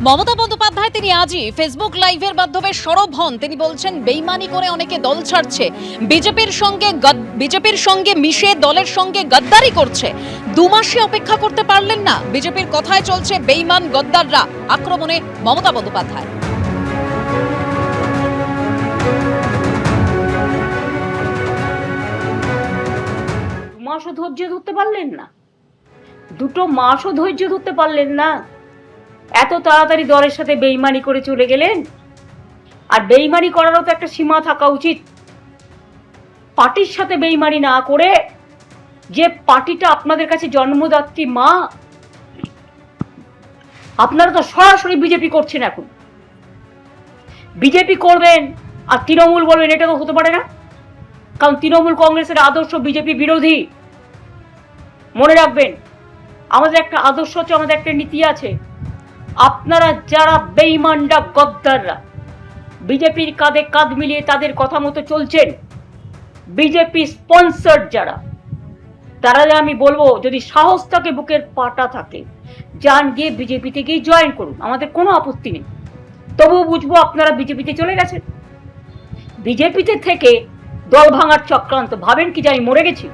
মমতা বন্দ্যোপাধ্যায় তিনি আজই ফেসবুক লাইভের মাধ্যমে সরব হন। তিনি বলছেন বেইমানি করে অনেকে দল ছাড়ছে, বিজেপির সঙ্গে মিশে দলের সঙ্গে গদ্দারি করছে। 2 মাসে অপেক্ষা করতে পারলেন না। বিজেপির কথায় চলছে বেইমান গদ্দাররা। আক্রমণে মমতা বন্দ্যোপাধ্যায়। মাসও ধৈর্য ধরতে পারলেন না, 2 মাসও ধৈর্য ধরতে পারলেন না, এত তাড়াতাড়ি দলের সাথে বেইমানি করে চলে গেলেন। আর বেইমানি করারও তো একটা সীমা থাকা উচিত। পার্টির সাথে বেইমানি না করে, যে পার্টিটা আপনাদের কাছে জন্মদাত্রী মা, আপনারা তো সরাসরি বিজেপি করছেন। এখন বিজেপি করবেন আর তৃণমূল বলবেন, এটা তো হতে পারে না। কারণ তৃণমূল কংগ্রেসের আদর্শ বিজেপি বিরোধী। মনে রাখবেন, আমাদের একটা আদর্শ আছে, আমাদের একটা নীতি আছে। আপনারা যারা বেঈমানরা, গদ্দাররা, বিজেপির কাঁধে কাঁধ মিলিয়ে তাদের কথা মতো চলছেন, বিজেপি স্পন্সর যারা, তারা আমি বলবো, যদি সাহস থাকে, বুকের পাটা থাকে, যান গিয়ে বিজেপিতে গিয়ে জয়েন করুন, আমাদের কোনো আপত্তি নেই। তবুও বুঝবো আপনারা বিজেপিতে চলে গেছেন। বিজেপিতে থেকে দল ভাঙার চক্রান্ত, ভাবেন কি জানি মরে গেছি।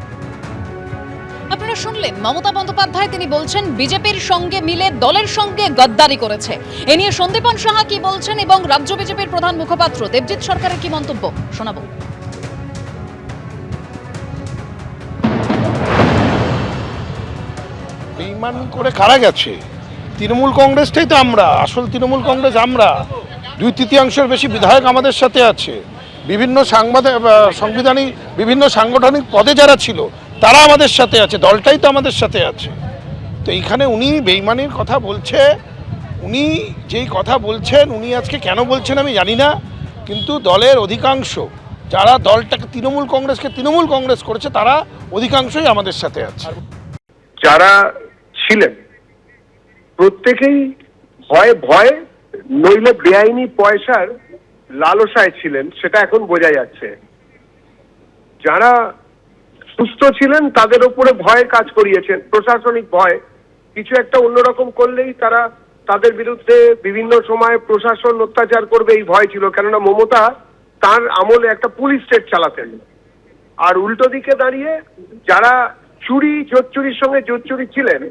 আপনারা শুনলেন মমতা বন্দ্যোপাধ্যায় তিনি বলছেন বিজেপির সঙ্গে মিলে দলের সঙ্গে গদ্দারি করেছে। এ নিয়ে সন্দীপন সাহা কি বলছেন এবং রাজ্য বিজেপির প্রধান মুখপাত্র দেবজিৎ সরকারের কি মন্তব্য শোনাবো। বেইমান করে কারা গেছে? তৃণমূল কংগ্রেসটাই তো আমরা, আসল তৃণমূল কংগ্রেস আমরা। 2/3 বেশি বিধায়ক আমাদের সাথে আছে। বিভিন্ন সাংবিধানিক বিভিন্ন সাংগঠনিক পদে যারা ছিল তারা আমাদের সাথে আছে, দলটাই তো আমাদের সাথে আছে। তো এইখানে উনি বেইমানির কথা বলছে, উনি যেই কথা বলছেন, উনি আজকে কেন বলছেন আমি জানি না, কিন্তু দলের অধিকাংশ যারা দলটাকে তৃণমূল কংগ্রেস করেছে, তারা অধিকাংশই আমাদের সাথে আছে। যারা ছিলেন প্রত্যেকেই ভয়ে নইলে বেআইনি পয়সার লালসায় ছিলেন, সেটা এখন বোঝা যাচ্ছে। যারা সুস্থ ছিলেন তাদের উপরে ভয় কাজ করিয়েছেন, প্রশাসনিক ভয়। কিছু একটা অন্যরকম করলেই তাদের বিরুদ্ধে বিভিন্ন সময় প্রশাসন অত্যাচার করবে, এই ভয় ছিল। কেননা মমতা তার আমলে একটা পুলিশ স্টেট চালাতেন। আর উল্টো দিকে দাঁড়িয়ে যারা জোচ্চুরির সঙ্গে জোচ্চুরি ছিলেন,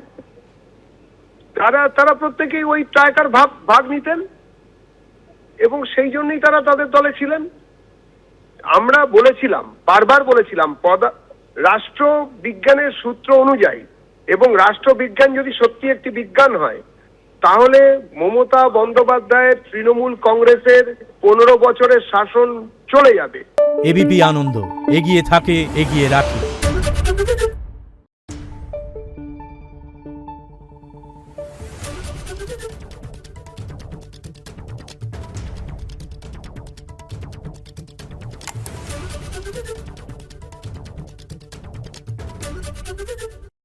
তারা প্রত্যেকেই ওই টাকার ভাগ নিতেন এবং সেই জন্যই তারা তাদের দলে ছিলেন। আমরা বলেছিলাম, বারবার বলেছিলাম, রাষ্ট্রবিজ্ঞানের সূত্র অনুযায়ী, এবং রাষ্ট্রবিজ্ঞান যদি সত্যি একটি বিজ্ঞান হয়, তাহলে মমতা বন্দ্যোপাধ্যায়ের তৃণমূল কংগ্রেসের 15 বছরের শাসন চলে যাবে। এবিপি আনন্দ, এগিয়ে থাকে, এগিয়ে রাখে। Thank you.